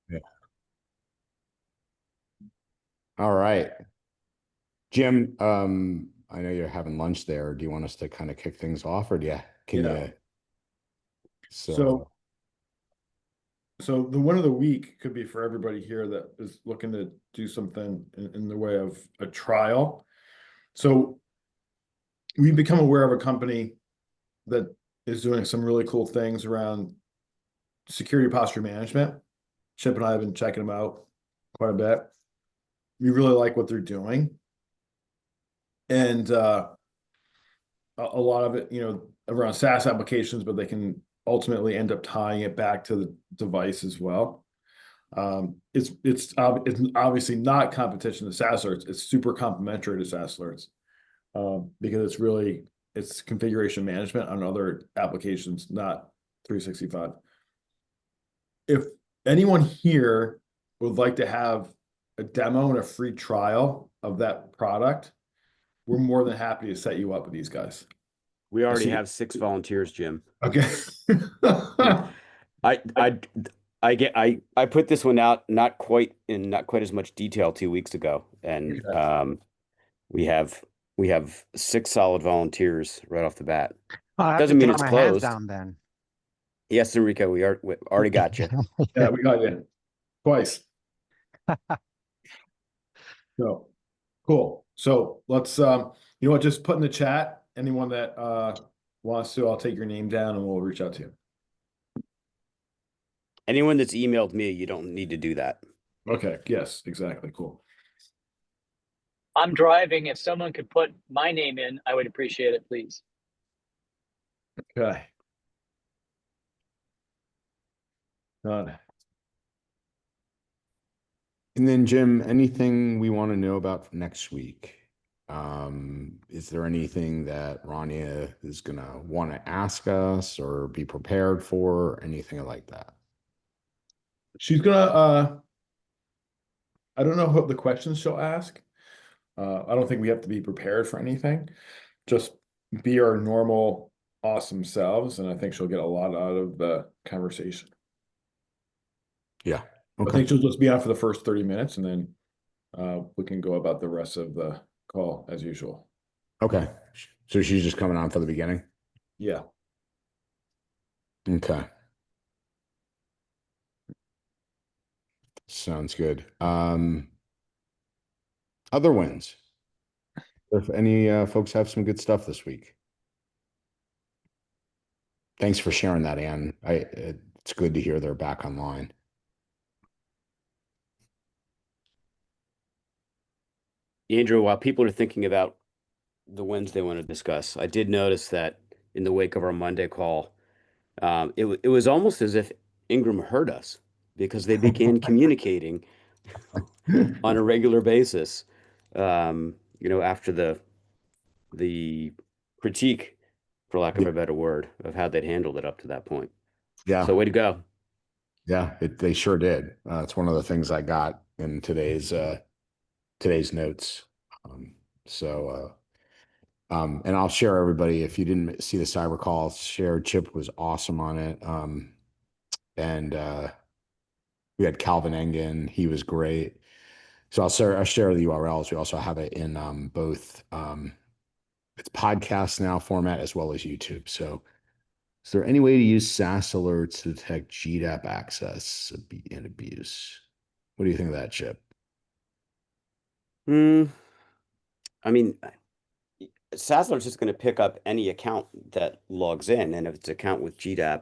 Yeah. All right. Jim, I know you're having lunch there. Do you want us to kind of kick things off, or can Yeah. you? So So so the win of the week could be for everybody here that is looking to do something in the way of a trial. So we've become aware of a company that is doing some really cool things around security posture management. Chip and I have been checking them out quite a bit. We really like what they're doing. And a lot of it, around SaaS applications, but they can ultimately end up tying it back to the device as well. It's obviously not competition to SaaS alerts. It's super complementary to SaaS alerts because it's configuration management on other applications, not 365. If anyone here would like to have a demo and a free trial of that product, we're more than happy to set you up with these guys. We I already see. have 6 volunteers, Jim. Okay. I I I put this one out not quite as much detail 2 weeks ago, and Okay. we have 6 solid volunteers right off the bat. I'll have to Doesn't mean take it's my hands closed. down then. Yes, Enrique, we already got you. Yeah, we got you twice. So cool. So let's you know what, just put in the chat anyone that wants to, I'll take your name down and we'll reach out to you. Anyone that's emailed me, you don't need to do that. Okay, yes, exactly. Cool. I'm driving. If someone could put my name in, I would appreciate it, please. Okay. Done. And then, Jim, anything we want to know about for next week? Is there anything that Rania is gonna want to ask us or be prepared for, anything like that? She's gonna I don't know what the questions she'll ask. I don't think we have to be prepared for anything. Just be our normal, awesome selves, and I think she'll get a lot out of the conversation. Yeah. I Okay. think she'll just be on for the first 30 minutes and then we can go about the rest of the call as usual. Okay. So she's just coming on for the beginning? Yeah. Okay. Sounds good. Other wins. If any folks have some good stuff this week. Thanks for sharing that, Ann. It's good to hear they're back online. Andrew, while people are thinking about the wins they want to discuss, I did notice that in the wake of our Monday call, it was almost as if Ingram heard us because they began communicating on a regular basis. After the critique, for lack of a better word, of how they'd handled it up to that point. Yeah. So way to go. Yeah, they sure did. It's one of the things I got in today's notes. And I'll share everybody. If you didn't see the cyber call, share Chip was awesome on it. And we had Calvin Engen. He was great. So I'll share the URLs. We also have it in both it's podcast now format as well as YouTube. So is there any way to use SaaS alerts to detect GDAP access and abuse? What do you think of that, Chip? I mean, Sassler's just going to pick up any account that logs in, and if it's an account with GDAP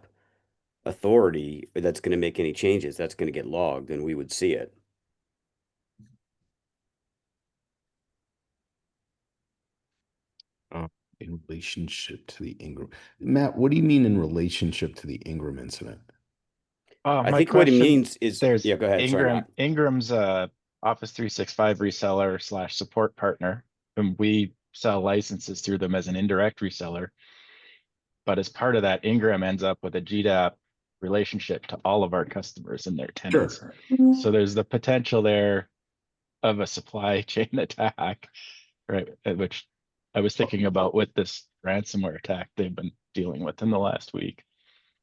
authority that's going to make any changes, that's going to get logged, and we would see it. In relationship to the Ingram. Matt, what do you mean in relationship to the Ingram incident? I My think what it question, means is, there's yeah, go ahead. Sorry, Matt. Ingram's Office 365 reseller / support partner, and we sell licenses through them as an indirect reseller. But as part of that, Ingram ends up with a GDAP relationship to all of our customers and their tenants. Sure. So there's the potential there of a supply chain attack, right? Which I was thinking about with this ransomware attack they've been dealing with in the last week.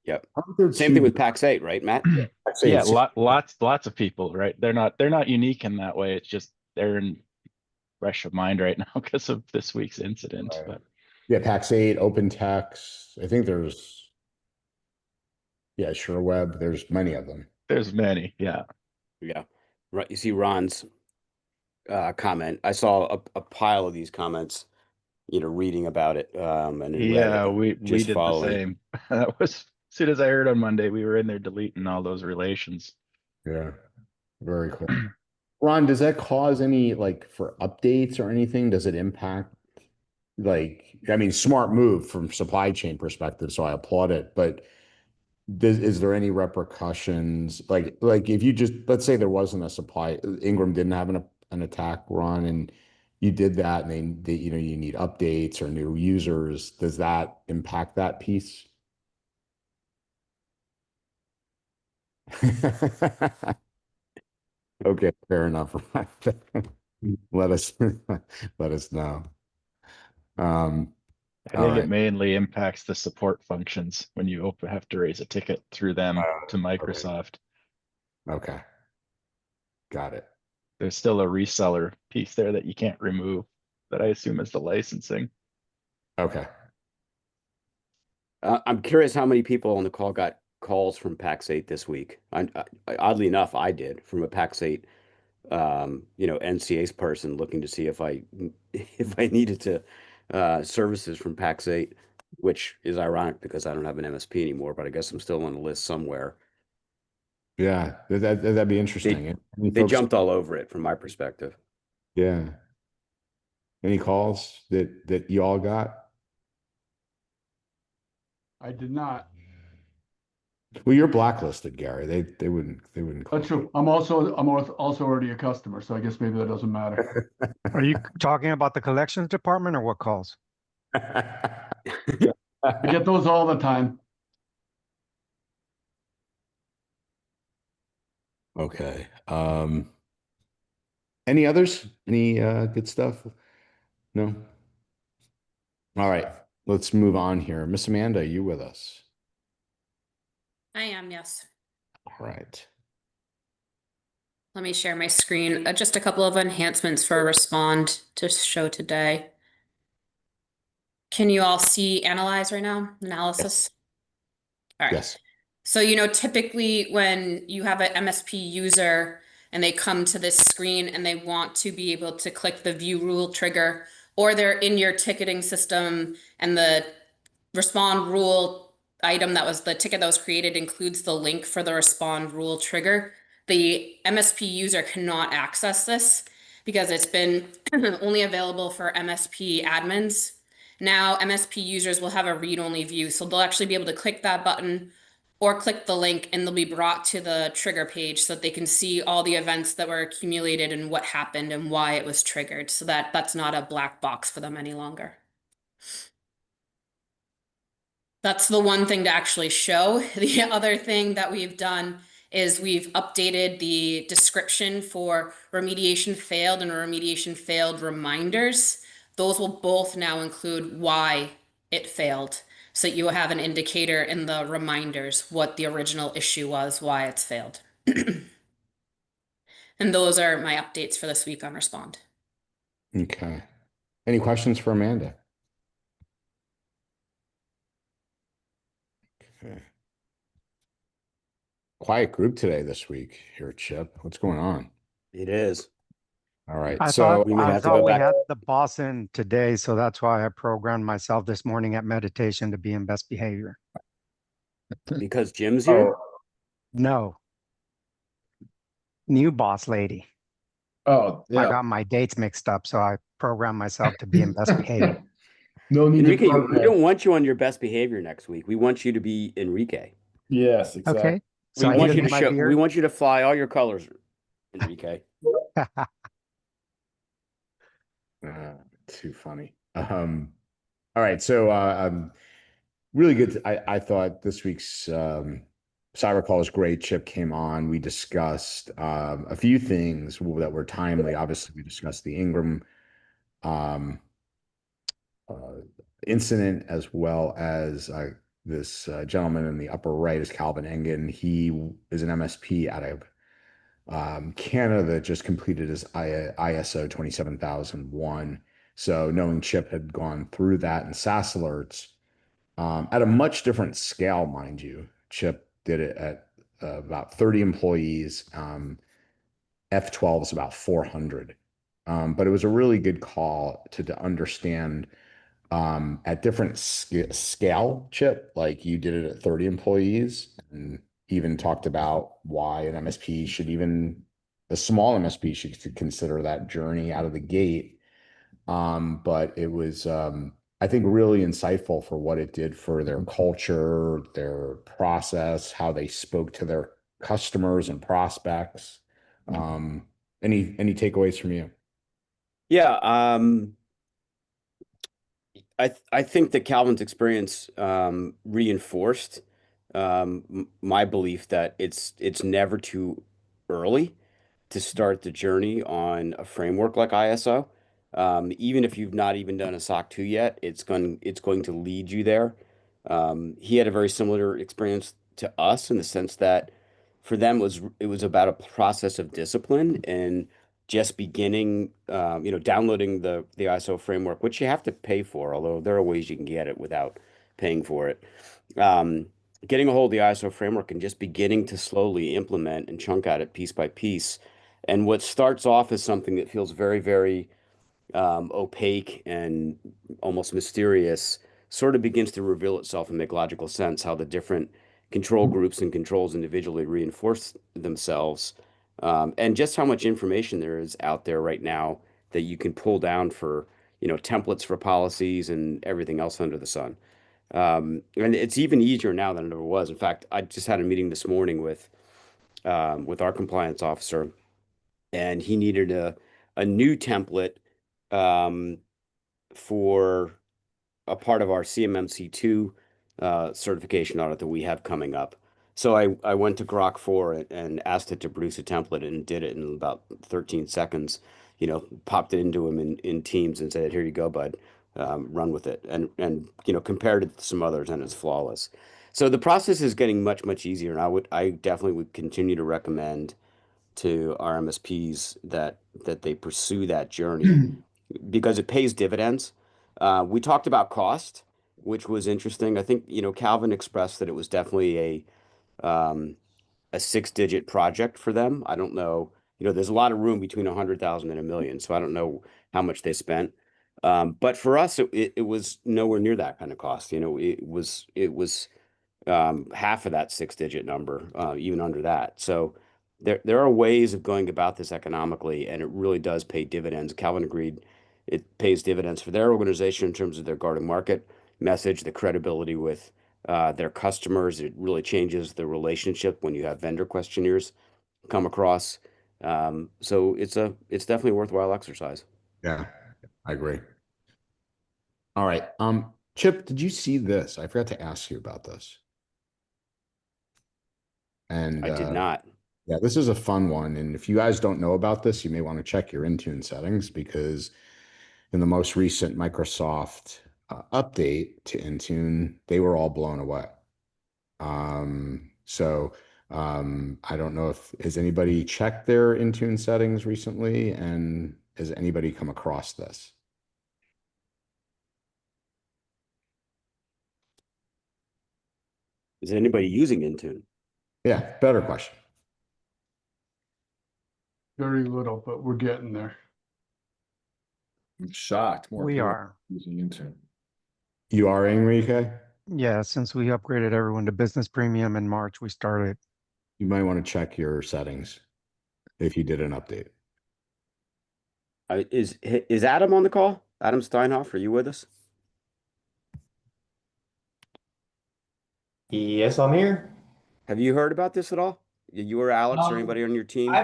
Yep. Aren't there Same thing two- with PAX 8, right, Matt? I'd say Yeah, it's- lots of people, right? They're not unique in that way. It's just they're in rush of mind right now because of this week's incident. Right. But Yeah, PAX 8, open text. I think there's, yeah, sure web. There's many of them. there's many. Yeah. Yeah. Right. You see Ron's comment. I saw a pile of these comments, reading about it, and then Yeah, Reddit, we just did following. the same. That was as soon as I heard on Monday, we were in there deleting all those relations. Yeah, very cool. Ron, does that cause any, like, for updates or anything? Does it impact, like, I mean, smart move from supply chain perspective, so I applaud it, but is there any repercussions? Like if you just, let's say there wasn't a supply, Ingram didn't have an attack run and you did that and they, you need updates or new users, does that impact that piece? Okay, fair enough. Let us let us know. I All think it right. mainly impacts the support functions when you have to raise a ticket through them to Microsoft. Okay. Got it. There's still a reseller piece there that you can't remove that I assume is the licensing. Okay. I'm curious how many people on the call got calls from PAX 8 this week. Oddly enough, I did, from a PAX 8, NCA's person looking to see if I needed to services from PAX 8, which is ironic because I don't have an MSP anymore, but I guess I'm still on the list somewhere. Yeah, that'd be interesting. Any They folks, jumped all over it from my perspective. yeah. Any calls that you all got? I did not. Well, you're blacklisted, Gary. They wouldn't call That's true. I'm also already a customer, so I guess maybe that doesn't matter. Are you talking about the collections department or what calls? you. I get those all the time. Okay. Any others? Any good stuff? No? All right. Let's move on here. Miss Amanda, you with us? I am, yes. All right. Let me share my screen. Just a couple of enhancements for Respond to show today. Can you all see Analyze right now? Analysis? All right. Yes. So, typically when you have an MSP user and they come to this screen and they want to be able to click the view rule trigger, or they're in your ticketing system and the respond rule item that was the ticket that was created includes the link for the respond rule trigger, the MSP user cannot access this because it's been only available for MSP admins. Now MSP users will have a read-only view, so they'll actually be able to click that button or click the link and they'll be brought to the trigger page so that they can see all the events that were accumulated and what happened and why it was triggered, so that that's not a black box for them any longer. That's the one thing to actually show. The other thing that we've done is we've updated the description for remediation failed and remediation failed reminders. Those will both now include why it failed. So you will have an indicator in the reminders what the original issue was, why it's failed. And those are my updates for this week on Respond. Okay. Any questions for Amanda? Okay. Quiet group today this week here, Chip. What's going on? It is. All right. I So thought we may I have to thought go we back. had the boss in today, so that's why I programmed myself this morning at meditation to be in best behavior. Because Jim's here? No, new boss lady. Oh, I yeah. got my dates mixed up, so I programmed myself to be in best behavior. No need Enrique, to we program. don't want you on your best behavior next week. We want you to be Enrique. Yes, exactly. Okay, so We I need want to you do to my show. We beard. want you to fly all your colors, Enrique. Too funny. All right. So really good. I thought this week's cyber call was great. Chip came on. We discussed a few things that were timely. Obviously, we discussed the Ingram um, incident as well as gentleman in the upper right is Calvin Engen. He is an MSP out of Canada that just completed his ISO 27001. So knowing Chip had gone through that in SaaS alerts at a much different scale, mind you. Chip did it at about 30 employees. F12 is about 400. But it was a really good call to understand at different scale, Chip, like you did it at 30 employees and even talked about why an MSP should even, a small MSP should consider that journey out of the gate. But it was, I think, really insightful for what it did for their culture, their process, how they spoke to their customers and prospects. Any takeaways from you? Yeah, I think that Calvin's experience reinforced my belief that it's never too early to start the journey on a framework like ISO. Even if you've not even done a SOC 2 yet, it's going to lead you there. He had a very similar experience to us in the sense that for them it was about a process of discipline and just beginning, downloading the ISO framework, which you have to pay for, although there are ways you can get it without paying for it. Um, Getting a hold of the ISO framework and just beginning to slowly implement and chunk at it piece by piece. And what starts off as something that feels very, very opaque and almost mysterious sort of begins to reveal itself and make logical sense how the different control groups and controls individually reinforce themselves, and just how much information there is out there right now that you can pull down for, templates for policies and everything else under the sun. And it's even easier now than it ever was. In fact, I just had a meeting this morning with our compliance officer, and he needed a new template um, for a part of our CMMC2 certification audit that we have coming up. So I went to Grok 4 and asked it to produce a template and did it in about 13 seconds. Popped it into him in Teams and said, "Here you go, bud. Run with it." And compared it to some others, and it's flawless. So the process is getting much, much easier. And I definitely would continue to recommend to our MSPs that they pursue that journey because it pays dividends. We talked about cost, which was interesting. I think, Calvin expressed that it was definitely a six-digit project for them. I don't know, there's a lot of room between 100,000 and 1 million, so I don't know how much they spent. But for us, it was nowhere near that kind of cost. It was half of that six-digit number, even under that. So there are ways of going about this economically, and it really does pay dividends. Calvin agreed it pays dividends for their organization in terms of their go-to-market message, the credibility with their customers. It really changes the relationship when you have vendor questionnaires come across. So it's definitely a worthwhile exercise. Yeah, I agree. All right. Chip, did you see this? I forgot to ask you about this. And I did not. yeah, this is a fun one. And if you guys don't know about this, you may want to check your Intune settings because in the most recent Microsoft update to Intune, they were all blown away. So I don't know if has anybody checked their Intune settings recently, and has anybody come across this? Is anybody using Intune? Yeah, better question. Very little, but we're getting there. I'm shocked. More We people are. using Intune. You are, Enrique? Yeah, since we upgraded everyone to business premium in March, we started. You might want to check your settings if you did an update. Is Adam on the call? Adam Steinhoff, are you with us? Yes, I'm here. Have you heard about this at all? You or Alex or anybody on your team?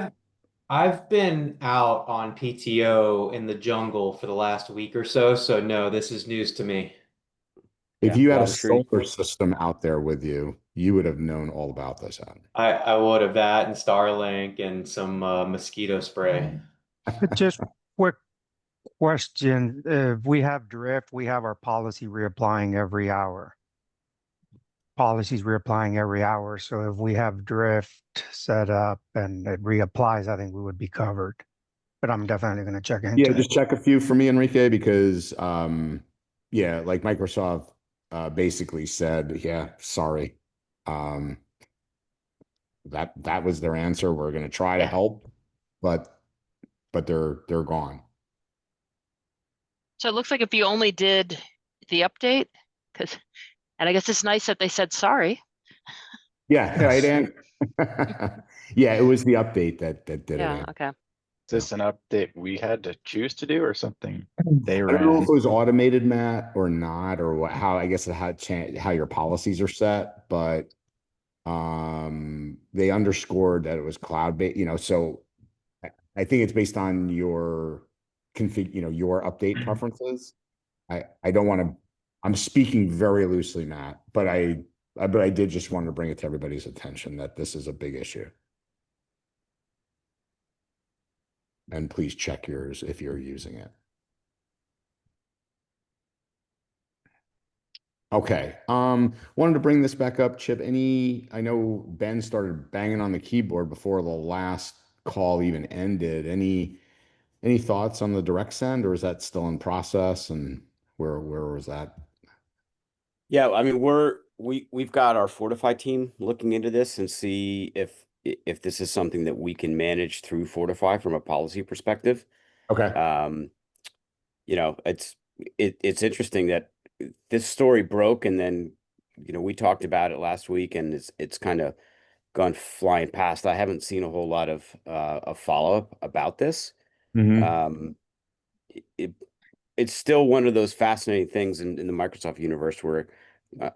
I've been out on PTO in the jungle for the last week or so, so no, this is news to me. If Yeah, you had well, a I'm sure solar system out there with you, you would have known all about this, Adam. I would have that and Starlink and some mosquito spray. Just quick question. If we have drift, we have our policy reapplying every hour. policies reapplying every hour. So if we have drift set up and it reapplies, I think we would be covered. But I'm definitely going to check Yeah, into just it. check a few for me, Enrique, because yeah, like Microsoft basically said, yeah, sorry. Um, that was their answer. We're going to try to help, but they're gone. So it looks like if you only did the update, because, and I guess it's nice that they said sorry. Yeah, right, Yes. Ann? Yeah, it was the update that did it, Yeah, Ann. okay. Is this an update we had to choose to do or something they I don't know if ran? it was automated, Matt, or not, or what, how, I guess how your policies are set, but they underscored that it was cloud-based, so I think it's based on your config, your update preferences. I don't want to, I'm speaking very loosely, Matt, but I did just want to bring it to everybody's attention that this is a big issue. And please check yours if you're using it. Okay. Wanted to bring this back up, Chip. I know Ben started banging on the keyboard before the last call even ended. Any thoughts on the direct send, or is that still in process? And where was that? Yeah, I mean, we've got our Fortify team looking into this and see if this is something that we can manage through Fortify from a policy perspective. Okay. It's interesting that this story broke, and then we talked about it last week, and it's kind of gone flying past. I haven't seen a whole lot of follow-up about this. Um, it, it's still one of those fascinating things in the Microsoft universe where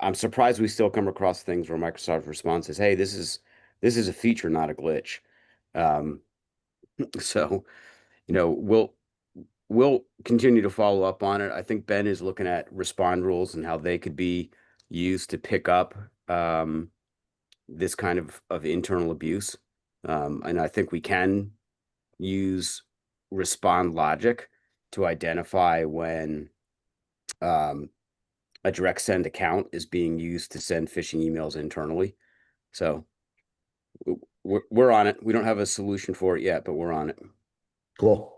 I'm surprised we still come across things where Microsoft responds says, "Hey, this is a feature, not a glitch." Um, so we'll continue to follow up on it. I think Ben is looking at respond rules and how they could be used to pick up this kind of internal abuse. And I think we can use respond logic to identify when a direct send account is being used to send phishing emails internally. So we're on it. We don't have a solution for it yet, but we're on it. Cool.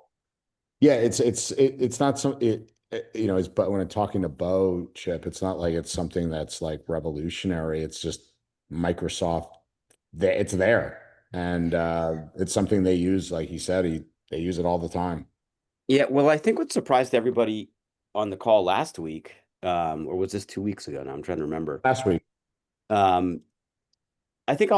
Yeah, it's not some it's but when I'm talking to Bo, Chip, it's not like it's something that's like revolutionary. It's just Microsoft. It's there, and it's something they use. Like he said, they use it all the time. Yeah, well, I think what surprised everybody on the call last week, or was this 2 weeks ago? Now I'm trying to remember. Last week. I think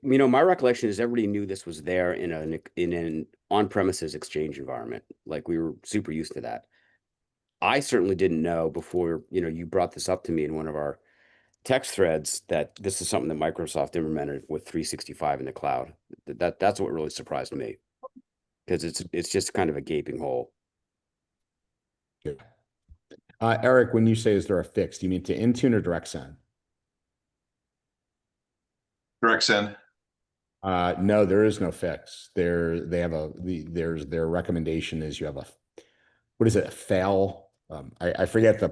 my recollection is everybody knew this was there in an on-premises exchange environment. Like we were super used to that. I certainly didn't know before, you brought this up to me in one of our text threads that this is something that Microsoft implemented with 365 in the cloud. That's what really surprised me, because it's just kind of a gaping hole. Yeah. Eric, when you say is there a fix, do you mean to Intune or direct send? Direct send. No, there is no fix. Their recommendation is you have what is it, a fail? I forget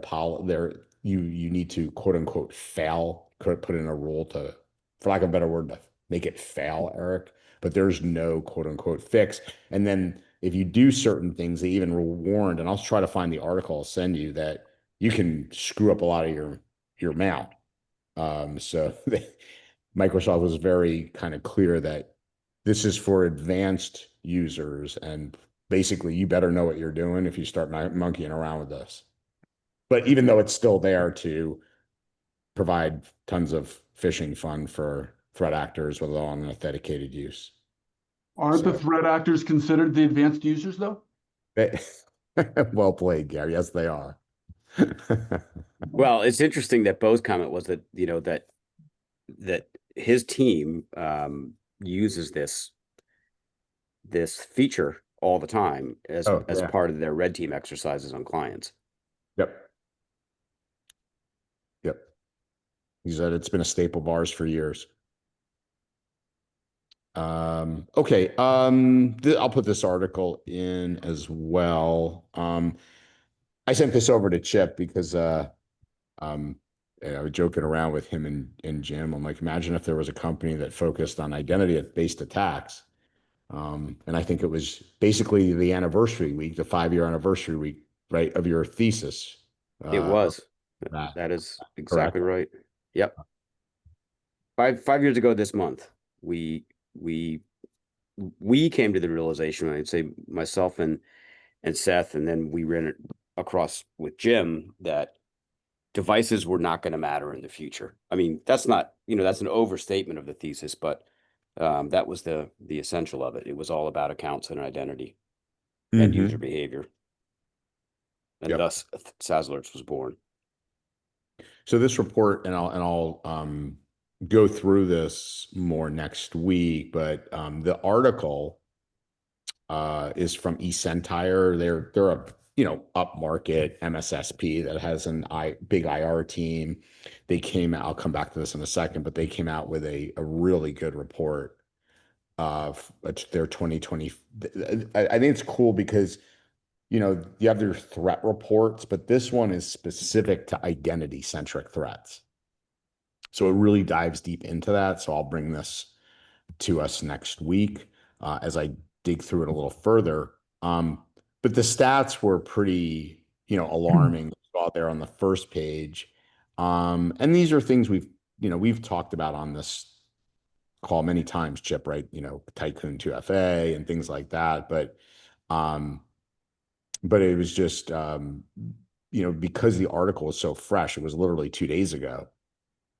you need to quote unquote fail, put in a rule to, for lack of a better word, to make it fail, Eric. But there's no quote unquote fix. And then if you do certain things, they even warned, and I'll try to find the article I'll send you, that you can screw up a lot of your mail. So Microsoft was very kind of clear that this is for advanced users, and basically you better know what you're doing if you start monkeying around with this. But even though it's still there to provide tons of phishing fun for threat actors with unauthenticated use. Aren't the threat actors considered the advanced users though? Well played, Gary. Yes, they are. Well, it's interesting that Bo's comment was that, that his team uses this feature all the time as part of their red team exercises on clients. Yep. He said it's been a staple of ours for years. Okay. I'll put this article in as well. I sent this over to Chip because and I was joking around with him and Jim. I'm like, imagine if there was a company that focused on identity-based attacks. And I think it was basically the anniversary week, the 5-year anniversary week, right, of your thesis. It was. That, That is correct? exactly right. Yep. Five years ago this month, we we came to the realization, I'd say myself and Seth, and then we ran it across with Jim, that devices were not going to matter in the future. I mean, that's not, that's an overstatement of the thesis, but that was the essential of it. It was all about accounts and identity and user behavior. And Yep. thus SaaS Alerts was born. So this report, and I'll go through this more next week, but the article is from eCentire. They're a upmarket MSSP that has big IR team. They came out, I'll come back to this in a second, but they came out with a really good report of their 2020. I think it's cool because you have their threat reports, but this one is specific to identity-centric threats. So it really dives deep into that. So I'll bring this to us next week as I dig through it a little further. But the stats were pretty, alarming out there on the first page. And these are things we've talked about on this call many times, Chip, right? Tycoon 2FA and things like that. But it was just, because the article is so fresh, it was literally 2 days ago.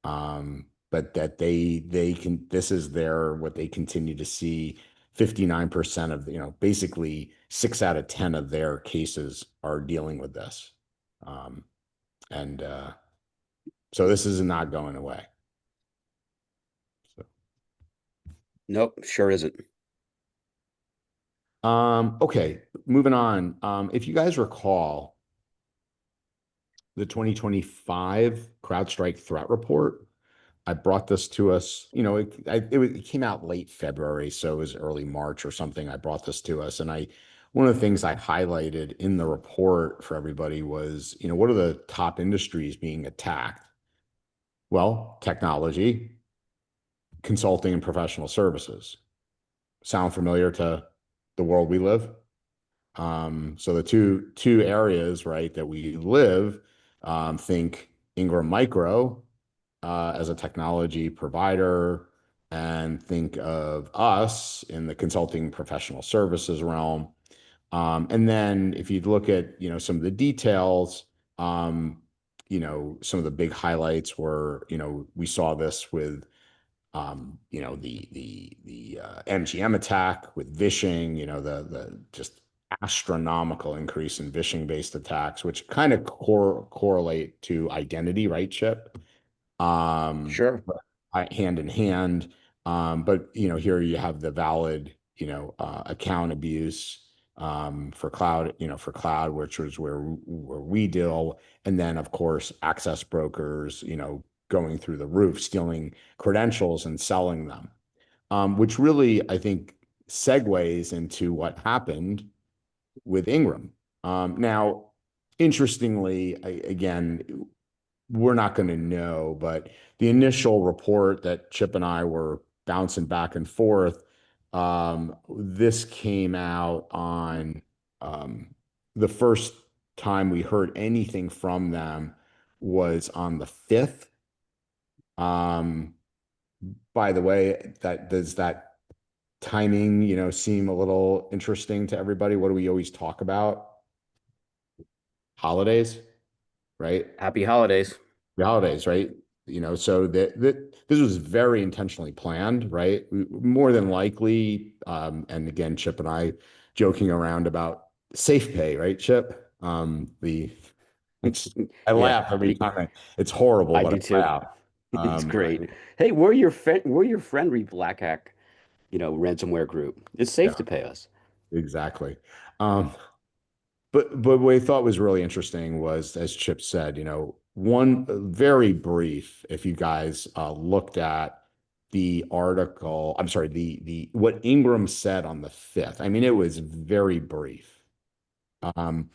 But that this is what they continue to see. 59% of, basically 6 out of 10 of their cases are dealing with this. And so this is not going away. So. Nope, sure isn't. Okay, moving on. If you guys recall, the 2025 CrowdStrike threat report, I brought this to us, it came out late February, so it was early March or something. I brought this to us, and one of the things I highlighted in the report for everybody was, what are the top industries being attacked? Well, technology, consulting, and professional services. Sound familiar to the world we live? So the two areas, right, that we live, think Ingram Micro as a technology provider, and think of us in the consulting professional services realm. And then if you look at, some of the details, some of the big highlights were, we saw this with, the MGM attack with vishing, the just astronomical increase in vishing-based attacks, which kind of correlate to identity, right, Chip? Sure. Hand in hand. But here you have the valid, account abuse for cloud, which was where we deal. And then of course, access brokers, going through the roof, stealing credentials and selling them. Which really, I think, segues into what happened with Ingram. Now, interestingly, again, we're not going to know, but the initial report that Chip and I were bouncing back and forth, this came out on the first time we heard anything from them was on the 5th. By the way, does that timing, seem a little interesting to everybody? What do we always talk about? Holidays, right? Happy holidays. The holidays, right? So that this was very intentionally planned, right? More than likely, and again, Chip and I joking around about safe pay, right, Chip? I laugh every time. It's horrible, I but do I too. laugh. It's great. Hey, we're your friend Black Hack, ransomware group. It's safe to pay us. Exactly. But what I thought was really interesting was, as Chip said, one very brief, if you guys looked at the article, I'm sorry, the what Ingram said on the 5th. I mean, it was very brief. And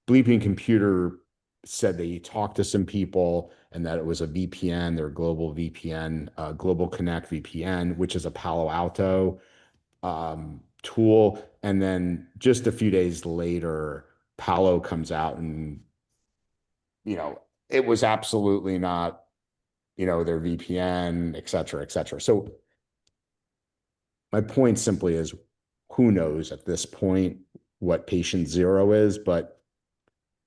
bleeping computer said that he talked to some people and that it was a VPN, their global VPN, Global Connect VPN, which is a Palo Alto tool. And then just a few days later, Palo comes out and, it was absolutely not, their VPN, et cetera, et cetera. So my point simply is, who knows at this point what patient zero is, but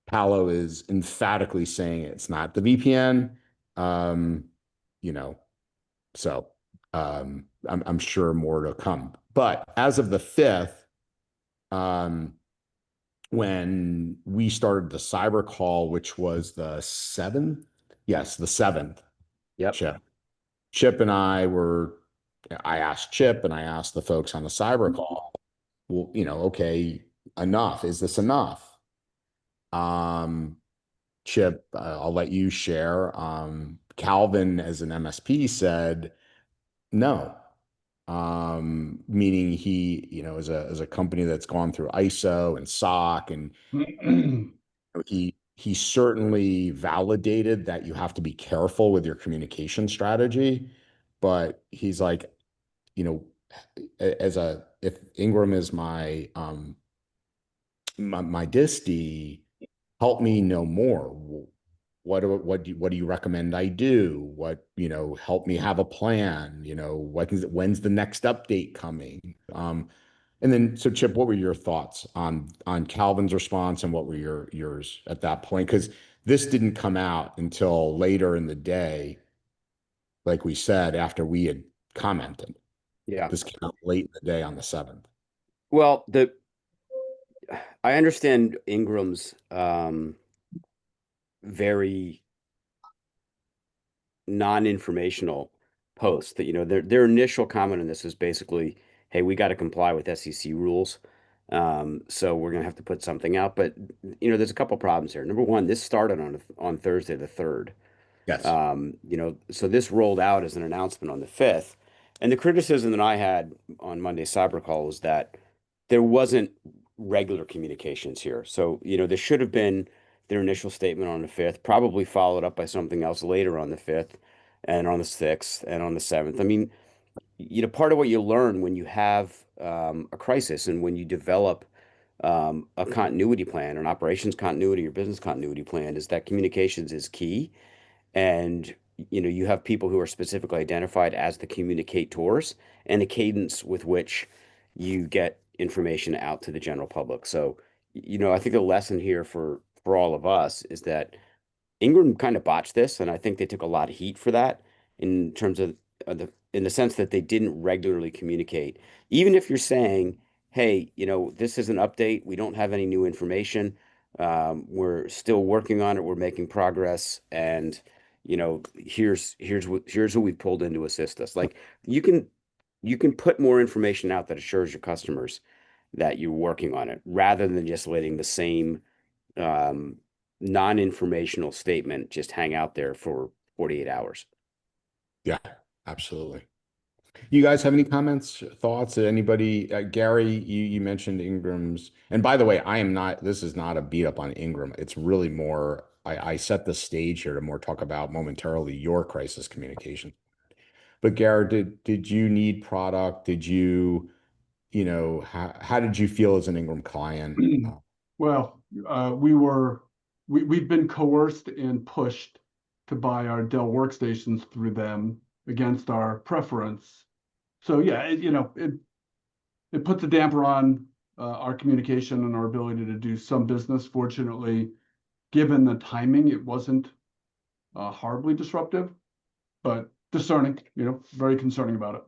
Palo is emphatically saying it's not the VPN. You know, so I'm sure more to come. But as of the 5th, when we started the cyber call, which was the 7th, yes, the 7th. Yep. Chip and I asked Chip and I asked the folks on the cyber call, well, okay, enough. Is this enough? Chip, I'll let you share. Calvin, as an MSP, said no. Meaning he, as a company that's gone through ISO and SOC, and he certainly validated that you have to be careful with your communication strategy. But he's like, if Ingram is my distie, help me know more. What do you recommend I do? Help me have a plan. When's the next update coming? And then, so Chip, what were your thoughts on Calvin's response, and what were yours at that point? Because this didn't come out until later in the day, like we said, after we had commented. Yeah. This came out late in the day on the 7th. Well, I understand Ingram's very non-informational post that, their initial comment on this was basically, hey, we got to comply with SEC rules. So we're going to have to put something out. But, there's a couple problems here. Number one, this started on Thursday the 3rd. Yes. So this rolled out as an announcement on the 5th. And the criticism that I had on Monday's cyber call was that there wasn't regular communications here. So, there should have been their initial statement on the 5th, probably followed up by something else later on the 5th and on the 6th and on the 7th. I mean, part of what you learn when you have a crisis and when you develop a continuity plan, an operations continuity or business continuity plan, is that communications is key. And you have people who are specifically identified as the communicators, and the cadence with which you get information out to the general public. So, I think the lesson here for all of us is that Ingram kind of botched this, and I think they took a lot of heat for that in terms of in the sense that they didn't regularly communicate. Even if you're saying, hey, this is an update, we don't have any new information, we're still working on it, we're making progress, and here's who we pulled in to assist us. Like, you can put more information out that assures your customers that you're working on it, rather than just letting the same non-informational statement just hang out there for 48 hours. Yeah, absolutely. You guys have any comments, thoughts? Anybody? Gary, you mentioned Ingram's. And by the way, this is not a beat up on Ingram. It's really more, I set the stage here to more talk about momentarily your crisis communication. But Gary, did you need product? Did you, how did you feel as an Ingram client? Well, we've been coerced and pushed to buy our Dell workstations through them against our preference. So yeah, it puts a damper on our communication and our ability to do some business. Fortunately, given the timing, it wasn't horribly disruptive, but discerning, very concerning about it.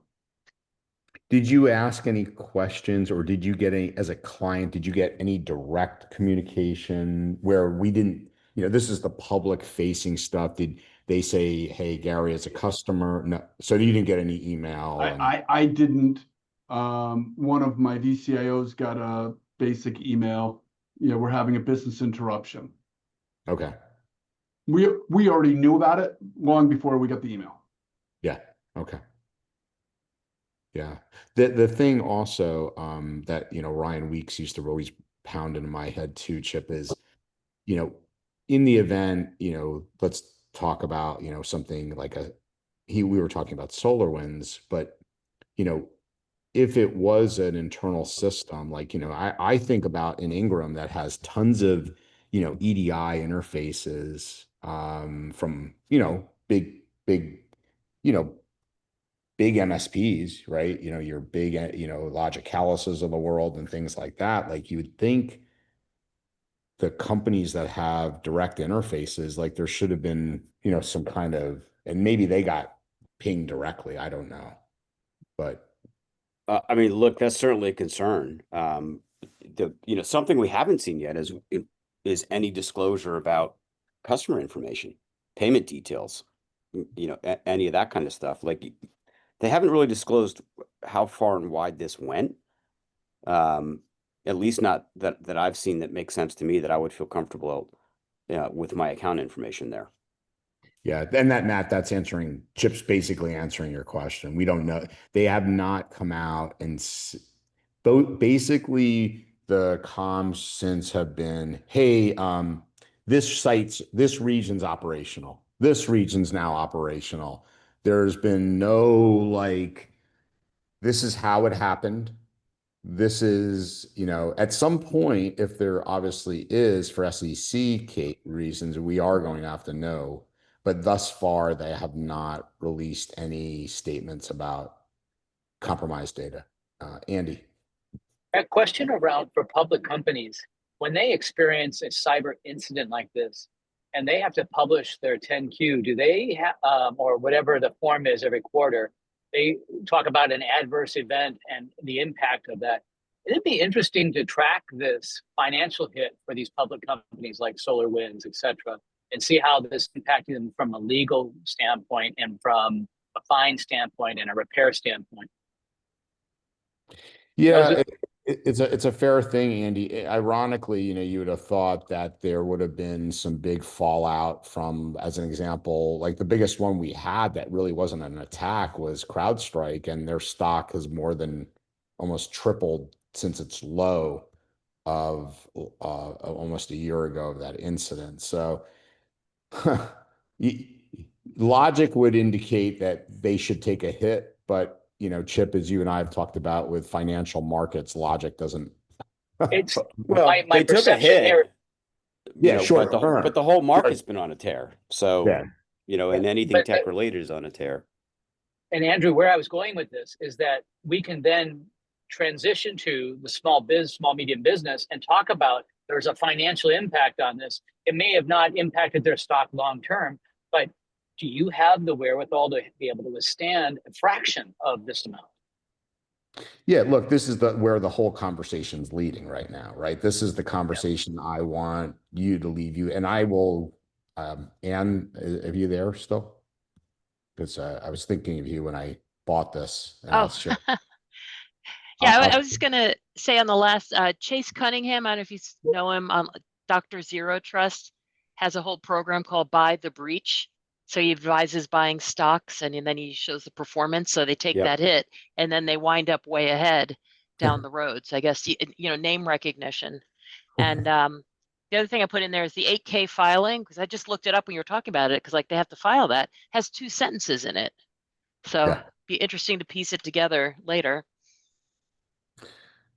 Did you ask any questions, or did you get as a client, did you get any direct communication where we didn't, this is the public facing stuff. Did they say, hey, Gary, as a customer? No. So you didn't get any email? I didn't. One of my VCIOs got a basic email. We're having a business interruption. Okay. We already knew about it long before we got the email. Yeah. Okay. Yeah. The thing also that Ryan Weeks used to always pound into my head too, Chip, is in the event, let's talk about, something like we were talking about SolarWinds, but, if it was an internal system, like, I think about an Ingram that has tons of, EDI interfaces, from, big, big MSPs, right? Your big, Logicalysis of the world and things like that. Like, you would think the companies that have direct interfaces, like there should have been, some kind of, and maybe they got pinged directly. I don't know, but I mean, look, that's certainly a concern. Something we haven't seen yet is any disclosure about customer information, payment details, any of that kind of stuff. Like, they haven't really disclosed how far and wide this went. At least not that I've seen that makes sense to me, that I would feel comfortable with my account information there. yeah, and Matt, that's answering, Chip's basically answering your question. We don't know. They have not come out and basically the comms since have been, hey, this region's operational. This region's now operational. There's been no like, this is how it happened. This is, at some point, if there obviously is for SEC reasons, we are going to have to know. But thus far, they have not released any statements about compromised data. Andy. A question around for public companies, when they experience a cyber incident like this and they have to publish their 10Q, do they have, or whatever the form is every quarter, they talk about an adverse event and the impact of that. It'd be interesting to track this financial hit for these public companies like SolarWinds, et cetera, and see how this impacted them from a legal standpoint and from a fine standpoint and a repair standpoint. Yeah, it's a fair thing, Andy. Ironically, you would have thought that there would have been some big fallout from, as an example, like the biggest one we had that really wasn't an attack was CrowdStrike, and their stock has more than almost tripled since its low of almost a year ago of that incident. So logic would indicate that they should take a hit, but Chip, as you and I have talked about with financial markets, logic doesn't. It's Well, my they took a perception hit. here. Yeah, sure. But the whole market's been on a tear. So, Yeah. and anything tech related is on a tear. And Andrew, where I was going with this is that we can then transition to the small medium business and talk about there's a financial impact on this. It may have not impacted their stock long term, but do you have the wherewithal to be able to withstand a fraction of this amount? Yeah, look, this is where the whole conversation's leading right now, right? This is the conversation I want you to leave you, and I will. Anne, are you there still? Because I was thinking of you when I bought this. And Oh, yeah. I was just gonna say on the last Chase Cunningham. I don't know if you know him. Dr. Zero Trust has a whole program called Buy the Breach. So he advises buying stocks, and then he shows the performance. So they take that hit, and then they wind up way ahead down the road. So I guess name recognition. And the other thing I put in there is the 8K filing, because I just looked it up when you were talking about it, because like they have to file that, has 2 sentences in it. So be interesting to piece it together later.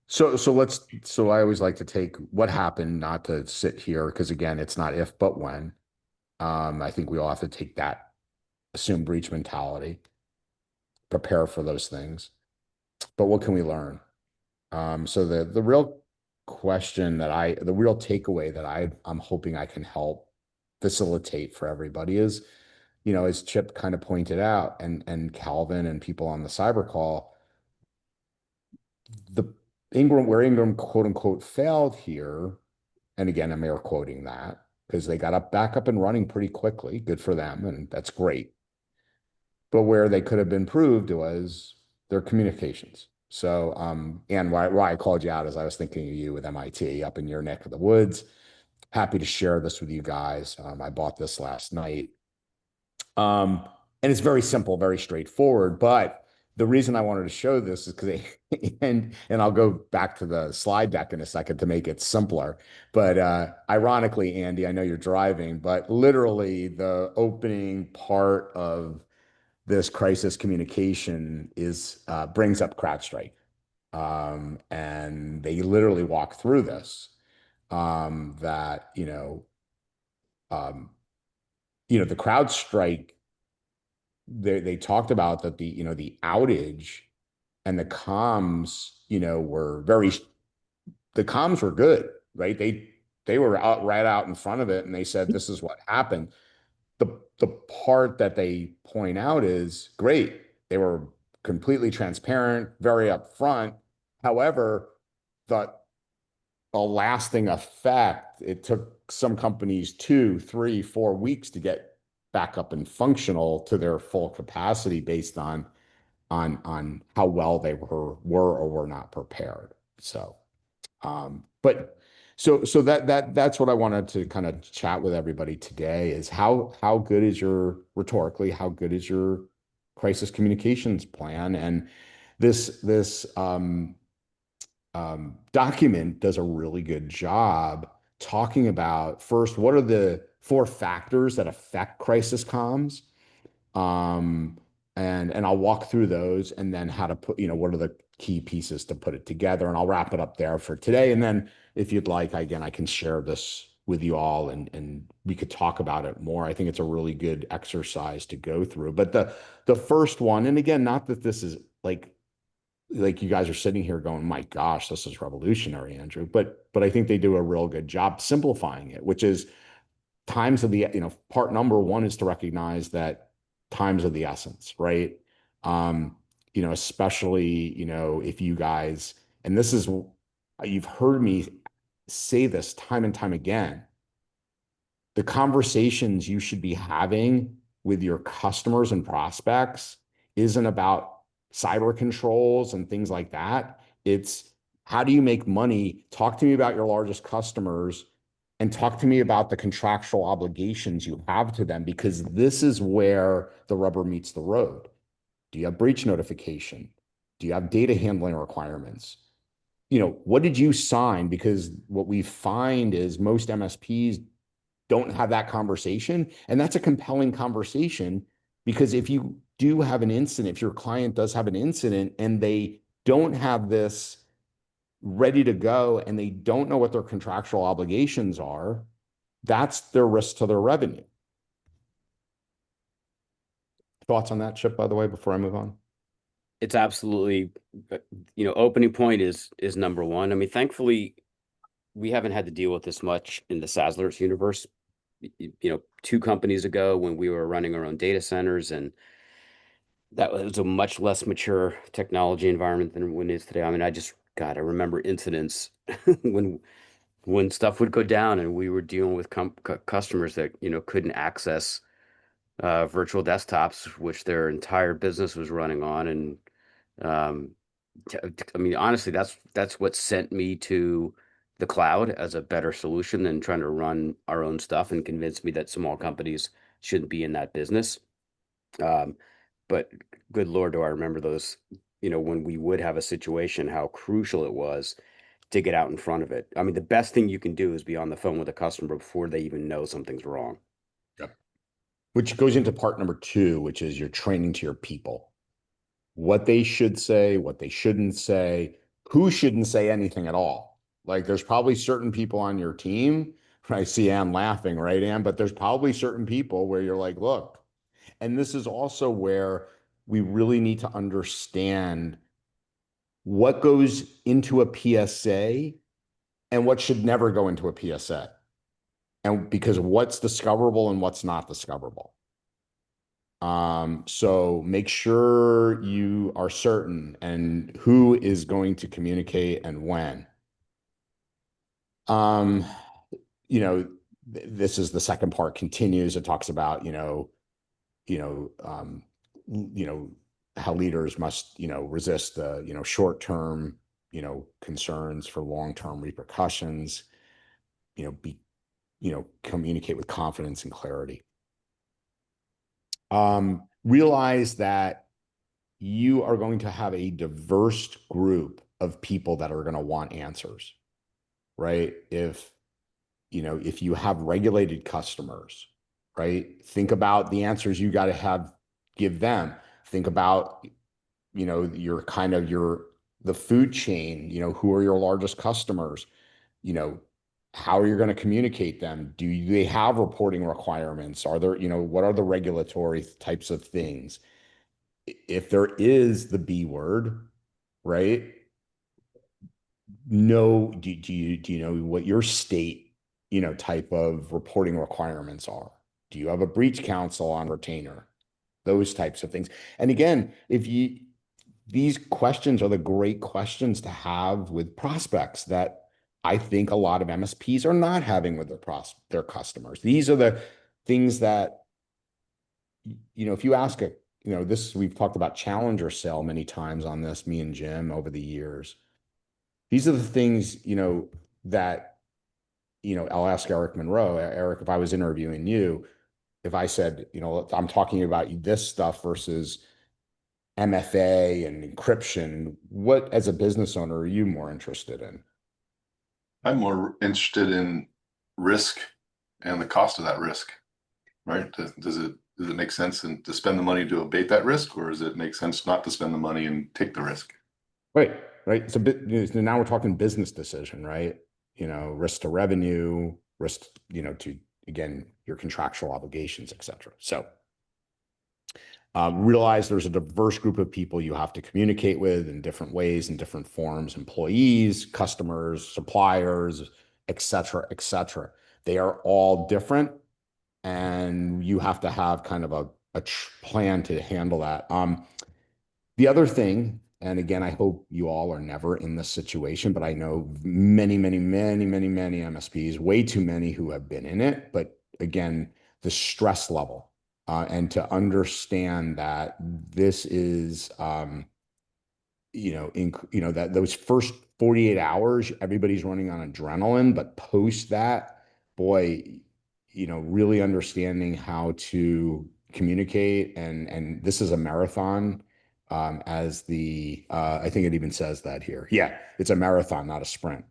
So I always like to take what happened, not to sit here, because again, it's not if but when. I think we all have to take that assume breach mentality, prepare for those things. But what can we learn? So the real question the real takeaway that I'm hoping I can help facilitate for everybody is, as Chip kind of pointed out, and Calvin and people on the cyber call, where Ingram quote unquote failed here, and again, I'm air quoting that because they got back up and running pretty quickly. Good for them, and that's great. But where they could have been improved was their communications. So, and why I called you out is I was thinking of you with MIT up in your neck of the woods. Happy to share this with you guys. I bought this last night. And it's very simple, very straightforward, but the reason I wanted to show this is because and I'll go back to the slide deck in a second to make it simpler. But ironically, Andy, I know you're driving, but literally the opening part of this crisis communication is brings up CrowdStrike. And they literally walk through this, that, the CrowdStrike, they talked about that the outage and the comms, the comms were good, right? They were right out in front of it, and they said, this is what happened. The part that they point out is great. They were completely transparent, very upfront. However, the lasting effect, it took some companies 2, 3, 4 weeks to get back up and functional to their full capacity based on how well they were or were not prepared. So, so that's what I wanted to kind of chat with everybody today is how good is rhetorically, how good is your crisis communications plan? And this document does a really good job talking about, first, what are the 4 factors that affect crisis comms? And I'll walk through those, and then how to put, what are the key pieces to put it together, and I'll wrap it up there for today. And then if you'd like, again, I can share this with you all, and we could talk about it more. I think it's a really good exercise to go through. But the first one, and again, not that this is like you guys are sitting here going, my gosh, this is revolutionary, Andrew. But I think they do a real good job simplifying it, which is times of the, part number 1 is to recognize that times of the essence, right? Especially, if you guys, and this is, you've heard me say this time and time again, the conversations you should be having with your customers and prospects isn't about cyber controls and things like that. It's how do you make money? Talk to me about your largest customers and talk to me about the contractual obligations you have to them, because this is where the rubber meets the road. Do you have breach notification? Do you have data handling requirements? What did you sign? Because what we find is most MSPs don't have that conversation. And that's a compelling conversation, because if you do have an incident, if your client does have an incident and they don't have this ready to go and they don't know what their contractual obligations are, that's their risk to their revenue. Thoughts on that, Chip, by the way, before I move on? It's absolutely, opening point is number 1. I mean, thankfully, we haven't had to deal with this much in the SaaS universe. 2 companies ago when we were running our own data centers, and that was a much less mature technology environment than when it is today. I mean, I remember incidents when stuff would go down and we were dealing with customers that, couldn't access virtual desktops, which their entire business was running on. And I mean, honestly, that's what sent me to the cloud as a better solution than trying to run our own stuff, and convinced me that small companies shouldn't be in that business. But good Lord, do I remember those, when we would have a situation, how crucial it was to get out in front of it. I mean, the best thing you can do is be on the phone with a customer before they even know something's wrong. Yep. Which goes into part number 2, which is your training to your people. What they should say, what they shouldn't say, who shouldn't say anything at all. Like, there's probably certain people on your team, I see Ann laughing, right, Ann? But there's probably certain people where you're like, look, and this is also where we really need to understand what goes into a PSA and what should never go into a PSA. And because what's discoverable and what's not discoverable. So make sure you are certain and who is going to communicate and when. This is the second part continues. It talks about, how leaders must, resist the, short-term, concerns for long-term repercussions, communicate with confidence and clarity. Realize that you are going to have a diverse group of people that are going to want answers, right? If you have regulated customers, right? Think about the answers you got to give them. Think about, your the food chain, who are your largest customers? How are you going to communicate them? Do they have reporting requirements? Are there, what are the regulatory types of things? If there is the B word, right? Do you know what your state, type of reporting requirements are? Do you have a breach counsel on retainer? Those types of things. And again, these questions are the great questions to have with prospects that I think a lot of MSPs are not having with their customers. These are the things that, if you ask we've talked about challenger sale many times on this, me and Jim, over the years. These are the things, that, I'll ask Eric Monroe. Eric, if I was interviewing you, if I said, I'm talking about this stuff versus MFA and encryption, what, as a business owner, are you more interested in? I'm more interested in risk and the cost of that risk, right? Does it make sense to spend the money to abate that risk, or does it make sense not to spend the money and take the risk? Right. It's a bit, now we're talking business decision, right? Risk to revenue, risk, to, again, your contractual obligations, et cetera. So realize there's a diverse group of people you have to communicate with in different ways, in different forms: employees, customers, suppliers, et cetera, et cetera. They are all different, and you have to have kind of a plan to handle that. The other thing, and again, I hope you all are never in this situation, but I know many, many, many, many, many MSPs, way too many, who have been in it. But again, the stress level, and to understand that this is, that those first 48 hours, everybody's running on adrenaline, but post that, boy, really understanding how to communicate, and this is a marathon. I think it even says that here. Yeah, it's a marathon, not a sprint,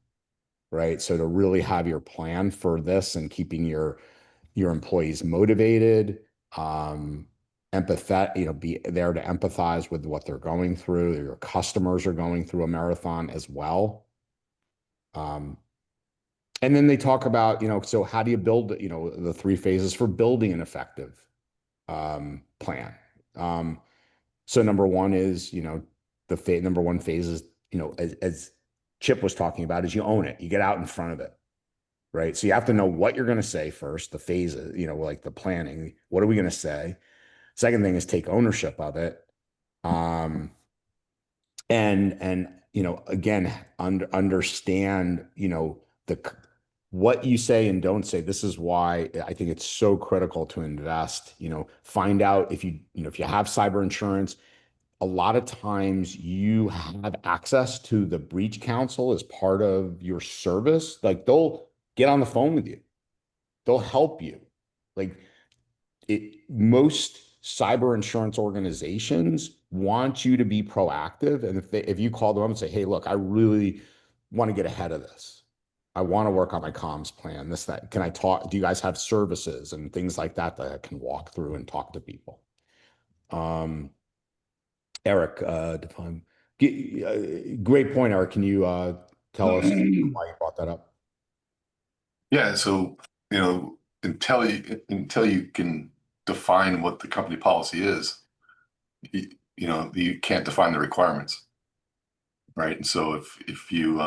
right? So to really have your plan for this and keeping your employees motivated, empathetic, be there to empathize with what they're going through. Your customers are going through a marathon as well. And then they talk about, so how do you build, the 3 phases for building an effective plan. So number one is, number one phase is, as Chip was talking about, is you own it. You get out in front of it, right? So you have to know what you're going to say first, the phases, like the planning. What are we going to say? Second thing is take ownership of it. And again, understand, what you say and don't say. This is why I think it's so critical to invest, find out if you have cyber insurance. A lot of times you have access to the breach counsel as part of your service. Like, they'll get on the phone with you. They'll help you. Like, most cyber insurance organizations want you to be proactive. And if you call them up and say, hey, look, I really want to get ahead of this. I want to work on my comms plan, this, that. Can I talk? Do you guys have services and things like that I can walk through and talk to people? Eric, great point, Eric. Can you tell us why you brought that up? Yeah. So, until you can define what the company policy is, you can't define the requirements, right? And so if you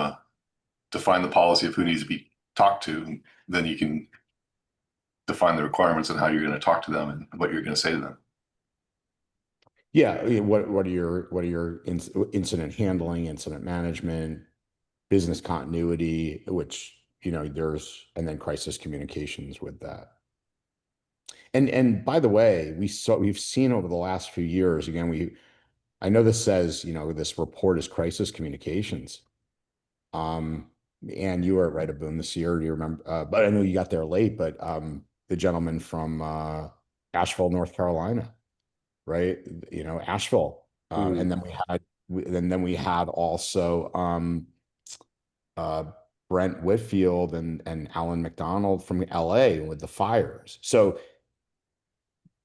define the policy of who needs to be talked to, then you can define the requirements on how you're going to talk to them and what you're going to say to them. Yeah. What are your incident handling, incident management, business continuity, which, and then crisis communications with that. And by the way, we've seen over the last few years, again, I know this says, this report is crisis communications. And you were at Write a Boom this year. Do you remember? But I know you got there late, but the gentleman from Asheville, North Carolina, right? Asheville, And then we had also Brent Whitfield and Alan McDonald from LA with the fires. So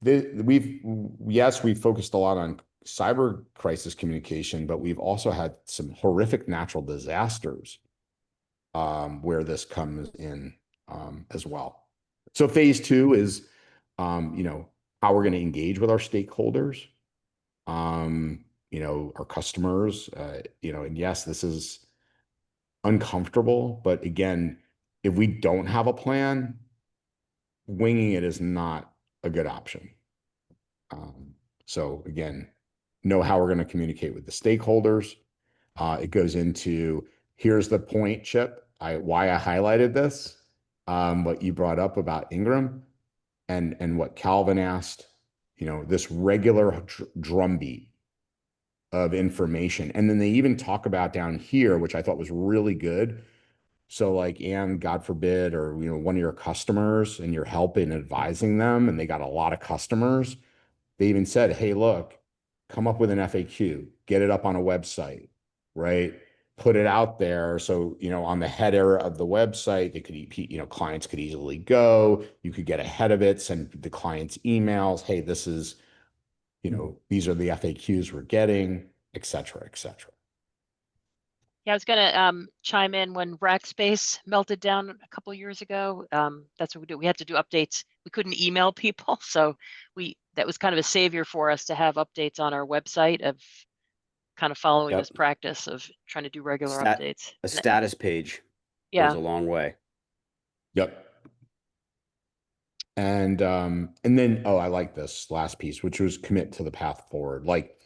we've focused a lot on cyber crisis communication, but we've also had some horrific natural disasters where this comes in as well. So phase 2 is, how we're going to engage with our stakeholders, our customers, and yes, this is uncomfortable, but again, if we don't have a plan, winging it is not a good option. So again, know how we're going to communicate with the stakeholders. It goes into, here's the point, Chip, why I highlighted this, what you brought up about Ingram and what Calvin asked, this regular drumbeat of information. And then they even talk about down here, which I thought was really good. So like, and God forbid, or, one of your customers and you're helping advising them and they got a lot of customers. They even said, hey, look, come up with an FAQ, get it up on a website, right? Put it out there. So, on the header of the website, they could, clients could easily go, you could get ahead of it, send the clients emails. Hey, this is, these are the FAQs we're getting, et cetera, et cetera. Yeah, I was gonna chime in when Rackspace melted down a couple of years ago. That's what we do. We had to do updates. We couldn't email people, so that was kind of a savior for us to have updates on our website of kind of following this practice of trying to do regular updates. A status page Yeah. goes a long way. Yep. And then, I like this last piece, which was commit to the path forward. Like,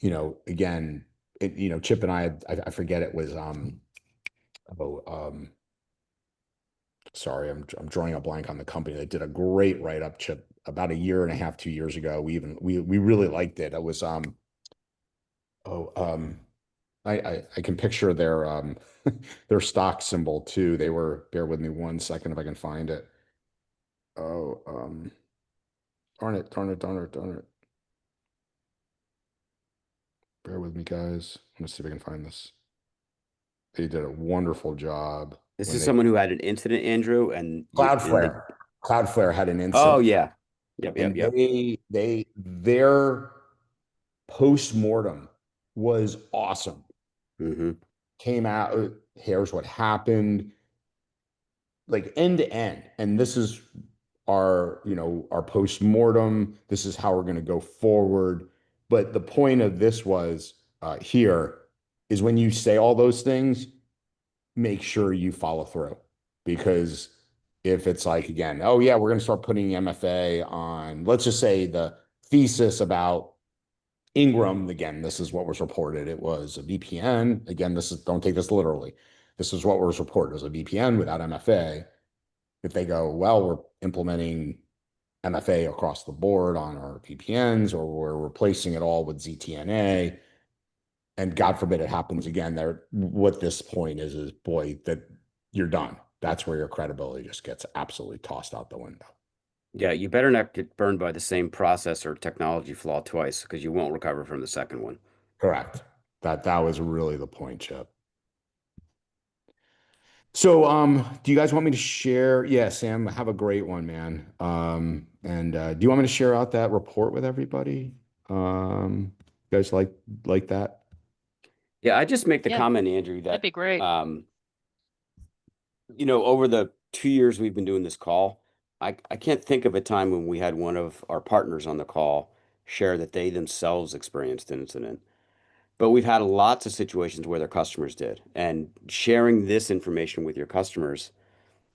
again, Chip and I forget, it was, sorry, I'm drawing a blank on the company that did a great write-up, Chip, about 1.5 years, 2 years ago. We really liked it. It was, I can picture their their stock symbol too. They were, bear with me 1 second if I can find it. Darn it. Bear with me, guys. Let's see if I can find this. They did a wonderful job. This is someone who had an incident, Andrew, and Cloudflare. Cloudflare had an incident. Oh yeah. Yep. Their post-mortem was awesome. Came out, here's what happened, like end to end. And this is our post-mortem. This is how we're going to go forward. But the point of this was here is when you say all those things, make sure you follow through. Because if it's like, again, oh yeah, we're going to start putting MFA on, let's just say the thesis about Ingram, again, this is what was reported. It was a VPN. Again, don't take this literally. This is what was reported. It was a VPN without MFA. If they go, well, we're implementing MFA across the board on our VPNs, or we're replacing it all with ZTNA, and God forbid it happens again, what this point is boy, that you're done. That's where your credibility just gets absolutely tossed out the window. Yeah, you better not get burned by the same process or technology flaw twice, because you won't recover from the second one. Correct. That was really the point, Chip. So, do you guys want me to share? Yeah, Sam, have a great one, man. And do you want me to share out that report with everybody? You guys like that? Yeah, I just make the comment, Andrew, that that'd be great. Over the 2 years we've been doing this call, I can't think of a time when we had one of our partners on the call share that they themselves experienced an incident. But we've had lots of situations where their customers did, and sharing this information with your customers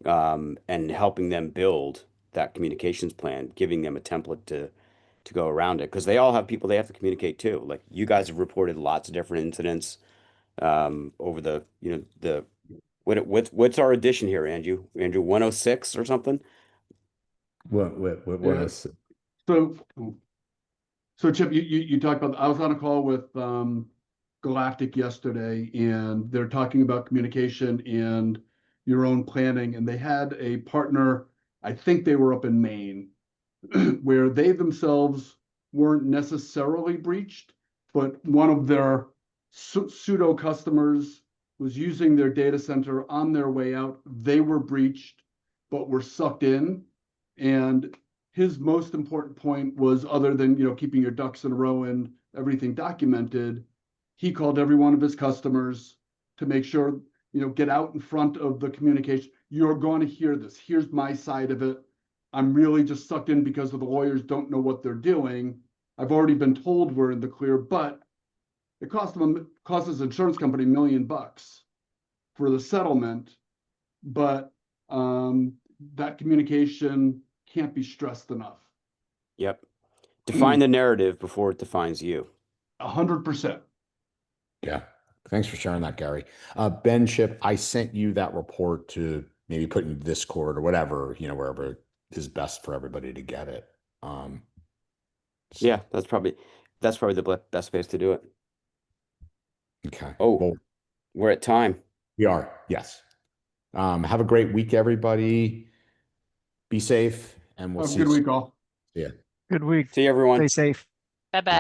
and helping them build that communications plan, giving them a template to go around it, because they all have people they have to communicate to. Like, you guys have reported lots of different incidents over the what's our edition here, Andrew? 106 or something? What was So Chip, you talked about, I was on a call with Galactic yesterday, and they're talking about communication and your own planning. And they had a partner, I think they were up in Maine, where they themselves weren't necessarily breached, but one of their pseudo customers was using their data center on their way out. They were breached, but were sucked in. And his most important point was, other than, keeping your ducks in a row and everything documented, he called every one of his customers to make sure, get out in front of the communication. You're going to hear this. Here's my side of it. I'm really just sucked in because of the lawyers don't know what they're doing. I've already been told we're in the clear, but it cost his insurance company $1 million for the settlement. But that communication can't be stressed enough. Yep. Define the narrative before it defines you. 100%. Yeah. Thanks for sharing that, Gary. Ben Chip, I sent you that report to maybe put in Discord or whatever, wherever is best for everybody to get it. Yeah, that's probably the best place to do it. Okay. Oh, well, we're at time. we are. Yes. Have a great week, everybody. Be safe, and we'll Have a see good you week, all. soon. Yeah. Good week. See you, everyone. Stay safe. Bye bye.